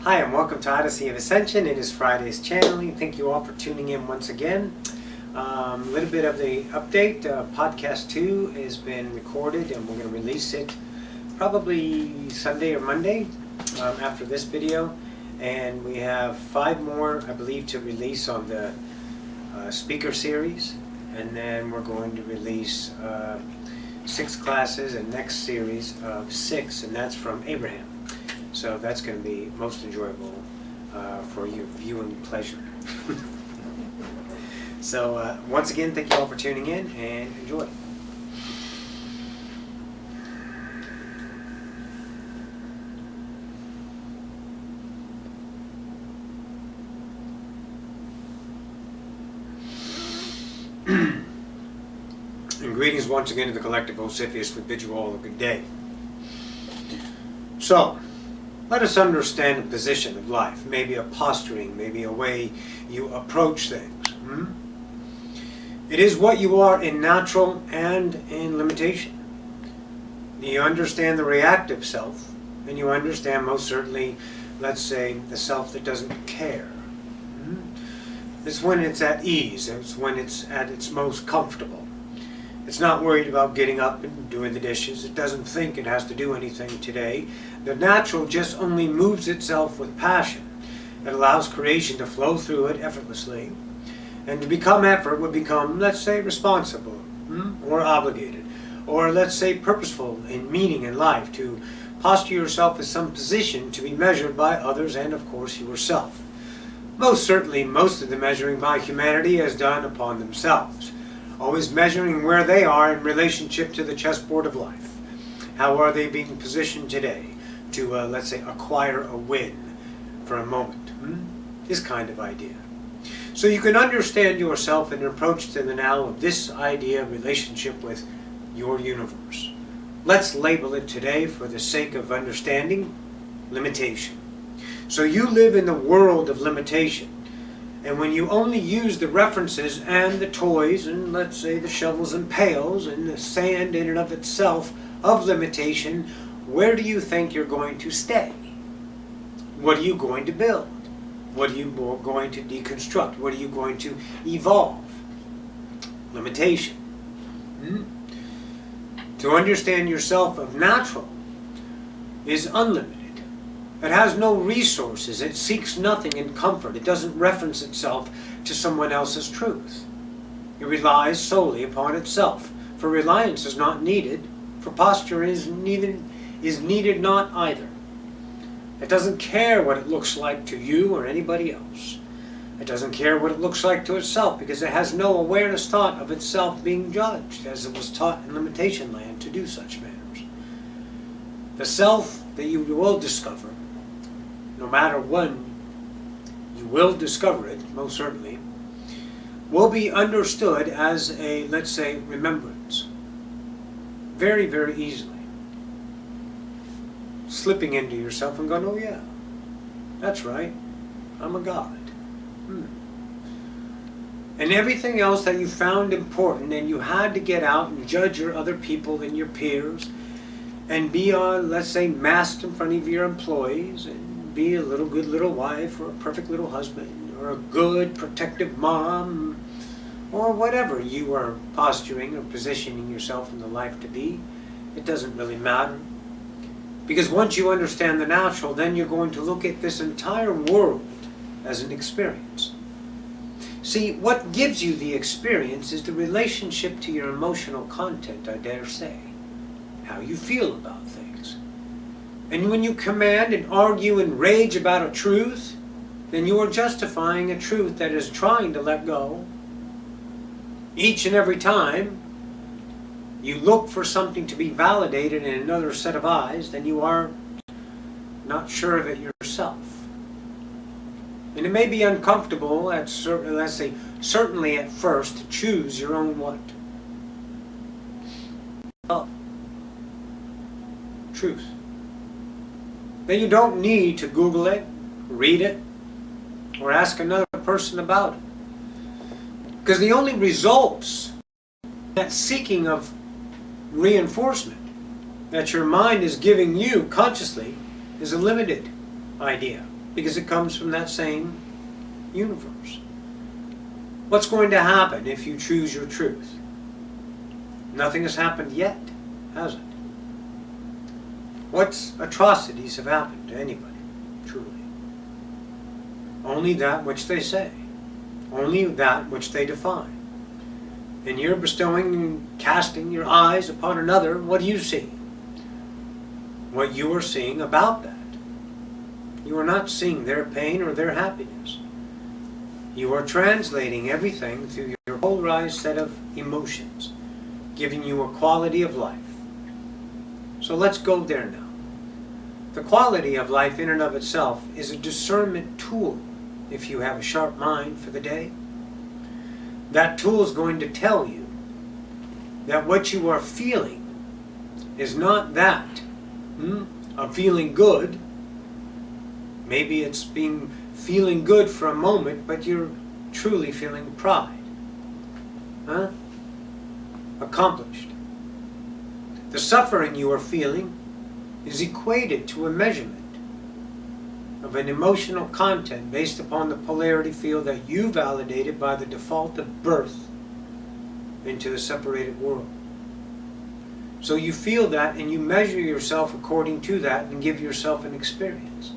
Hi, and welcome to Odyssey of Ascension. It is Friday's channeling. Thank you all for tuning in once again. A little bit of the update. Podcast 2 has been recorded and we're going to release it probably Sunday or Monday after this video. And we have 5 more, I believe, to release on the speaker series. And then we're going to release 6 classes and next series of 6, and that's from Abraham. So that's going to be most enjoyable for your viewing pleasure. So once again, thank you all for tuning in and enjoy. And greetings once again to the collective Ocyphius. We bid you all a good day. So, let us understand the position of life, maybe a posturing, maybe a way you approach things. It is what you are in natural and in limitation. You understand the reactive self, and you understand most certainly, let's say, the self that doesn't care. It's when it's at ease, it's when it's at its most comfortable. It's not worried about getting up and doing the dishes. It doesn't think it has to do anything today. The natural just only moves itself with passion. It allows creation to flow through it effortlessly. And to become effort would become, let's say, responsible, or obligated, or let's say purposeful in meaning in life, to posture yourself as some position to be measured by others and, of course, yourself. Most certainly, most of the measuring by humanity is done upon themselves. Always measuring where they are in relationship to the chessboard of life. How are they being positioned today to, let's say, acquire a win for a moment? This kind of idea. So you can understand yourself in an approach to the now of this idea of relationship with your universe. Let's label it today, for the sake of understanding, limitation. So you live in the world of limitation. And when you only use the references and the toys and, let's say, the shovels and pails and the sand in and of itself of limitation, where do you think you're going to stay? What are you going to build? What are you going to deconstruct? What are you going to evolve? Limitation. To understand yourself of natural is unlimited. It has no resources. It seeks nothing in comfort. It doesn't reference itself to someone else's truth. It relies solely upon itself. For reliance is not needed. For posture is needed not either. It doesn't care what it looks like to you or anybody else. It doesn't care what it looks like to itself, because it has no awareness thought of itself being judged, as it was taught in limitation land to do such matters. The self that you will discover, no matter when you will discover it, most certainly, will be understood as a, let's say, remembrance. Very, very easily. Slipping into yourself and going, oh yeah, that's right, I'm a god. And everything else that you found important and you had to get out and judge your other people and your peers and be on, let's say, masked in front of your employees and be a good little wife or a perfect little husband or a good protective mom or whatever you are posturing or positioning yourself in the life to be. It doesn't really matter. Because once you understand the natural, then you're going to look at this entire world as an experience. See, what gives you the experience is the relationship to your emotional content, I dare say. How you feel about things. And when you command and argue and rage about a truth, then you are justifying a truth that is trying to let go. Each and every time you look for something to be validated in another set of eyes, then you are not sure of it yourself. And it may be uncomfortable, let's say, certainly at first, to choose your own what? Love. Truth. Then you don't need to Google it, read it, or ask another person about it. Because the only results, that seeking of reinforcement that your mind is giving you consciously, is a limited idea. because it comes from that same universe. What's going to happen if you choose your truth? Nothing has happened yet, has it? What atrocities have happened to anybody, truly? Only that which they say. Only that which they define. And you're bestowing and casting your eyes upon another, what do you see? What you are seeing about that. You are not seeing their pain or their happiness. You are translating everything through your polarized set of emotions, giving you a quality of life. So let's go there now. The quality of life in and of itself is a discernment tool if you have a sharp mind for the day. That tool is going to tell you that what you are feeling is not that of feeling good. Maybe it's feeling good for a moment, but you're truly feeling pride. Accomplished. The suffering you are feeling is equated to a measurement of an emotional content based upon the polarity field that you validated by the default of birth into the separated world. So you feel that and you measure yourself according to that and give yourself an experience.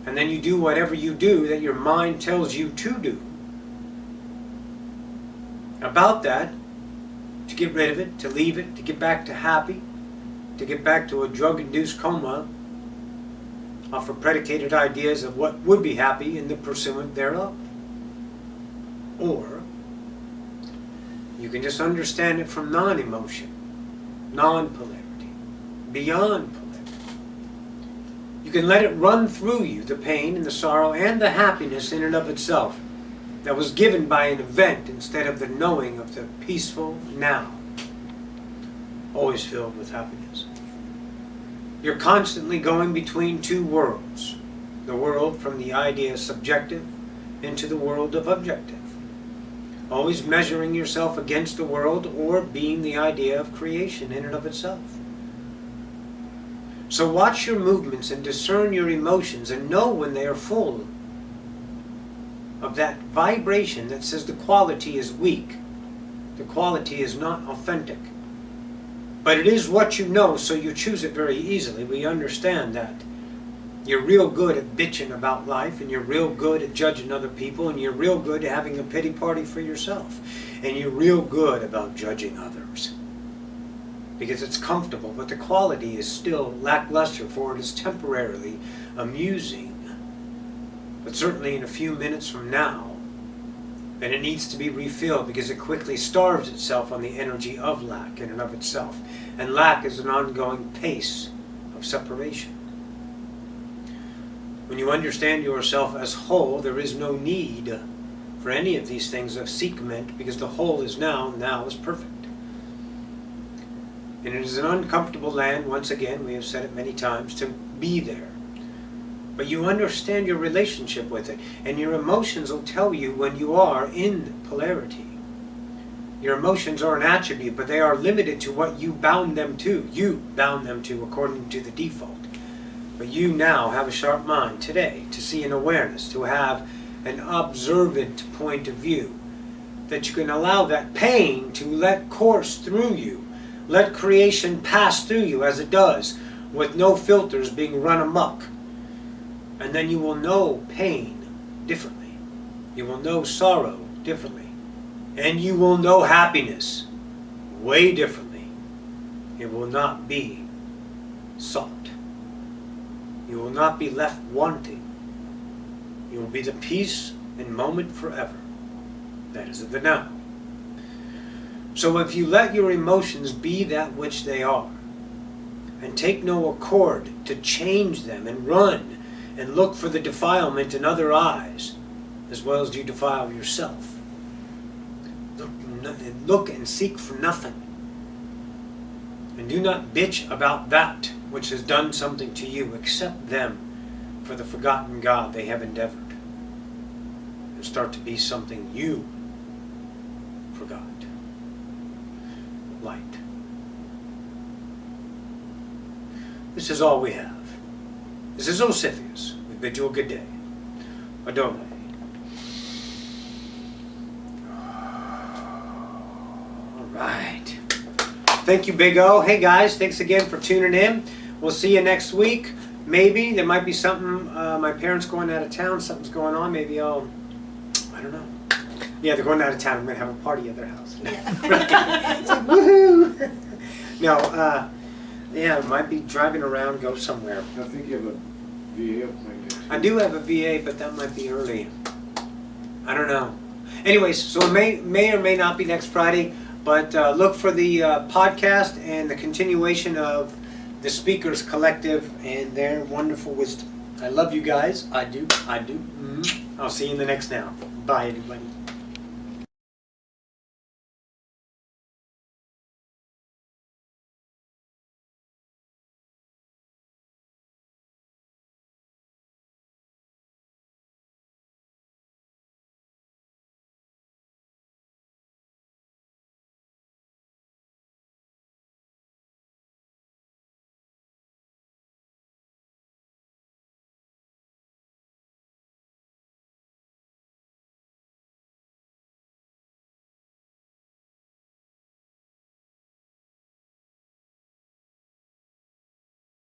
And then you do whatever you do that your mind tells you to do. About that, to get rid of it, to leave it, to get back to happy, to get back to a drug-induced coma, offer predicated ideas of what would be happy in the pursuit thereof. Or you can just understand it from non-emotion, non-polarity, beyond polarity. You can let it run through you, the pain and the sorrow and the happiness in and of itself that was given by an event instead of the knowing of the peaceful now, always filled with happiness. You're constantly going between two worlds. The world from the idea of subjective into the world of objective. Always measuring yourself against the world or being the idea of creation in and of itself. So watch your movements and discern your emotions and know when they are full of that vibration that says the quality is weak. The quality is not authentic. But it is what you know, so you choose it very easily. We understand that. You're real good at bitching about life, and you're real good at judging other people, and you're real good at having a pity party for yourself. And you're real good about judging others. Because it's comfortable, but the quality is still lackluster, for it is temporarily amusing. But certainly in a few minutes from now, and it needs to be refilled because it quickly starves itself on the energy of lack in and of itself. And lack is an ongoing pace of separation. When you understand yourself as whole, there is no need for any of these things of seekment because the whole is now is perfect. And it is an uncomfortable land, once again, we have said it many times, to be there. But you understand your relationship with it, and your emotions will tell you when you are in polarity. Your emotions are an attribute, but they are limited to what you bound them to. You bound them to according to the default. But you now have a sharp mind today to see an awareness, to have an observant point of view, that you can allow that pain to let course through you, let creation pass through you as it does, with no filters being run amok. And then you will know pain differently. You will know sorrow differently. And you will know happiness way differently. It will not be sought. You will not be left wanting. You will be the peace and moment forever. That is the now. So if you let your emotions be that which they are, and take no accord to change them and run and look for the defilement in other eyes, as well as you defile yourself. Look and seek for nothing. And do not bitch about that which has done something to you. Accept them for the forgotten God they have endeavored. And start to be something you forgot. Light. This is all we have. This is Ocyphius with Bid you a good day. Adonai. All right. Thank you, Big O. Hey, guys, thanks again for tuning in. We'll see you next week. Maybe there might be something, my parents going out of town, something's going on. Maybe I don't know. Yeah, they're going out of town. I'm going to have a party at their house. Yeah. It's like, woohoo! No, yeah, might be driving around, go somewhere. I think you have a VA appointment. I do have a VA, but that might be early. I don't know. Anyways, so it may or may not be next Friday, but look for the podcast and the continuation of the Speakers Collective and their wonderful wisdom. I love you guys. I do. I'll see you in the next now. Bye, everybody.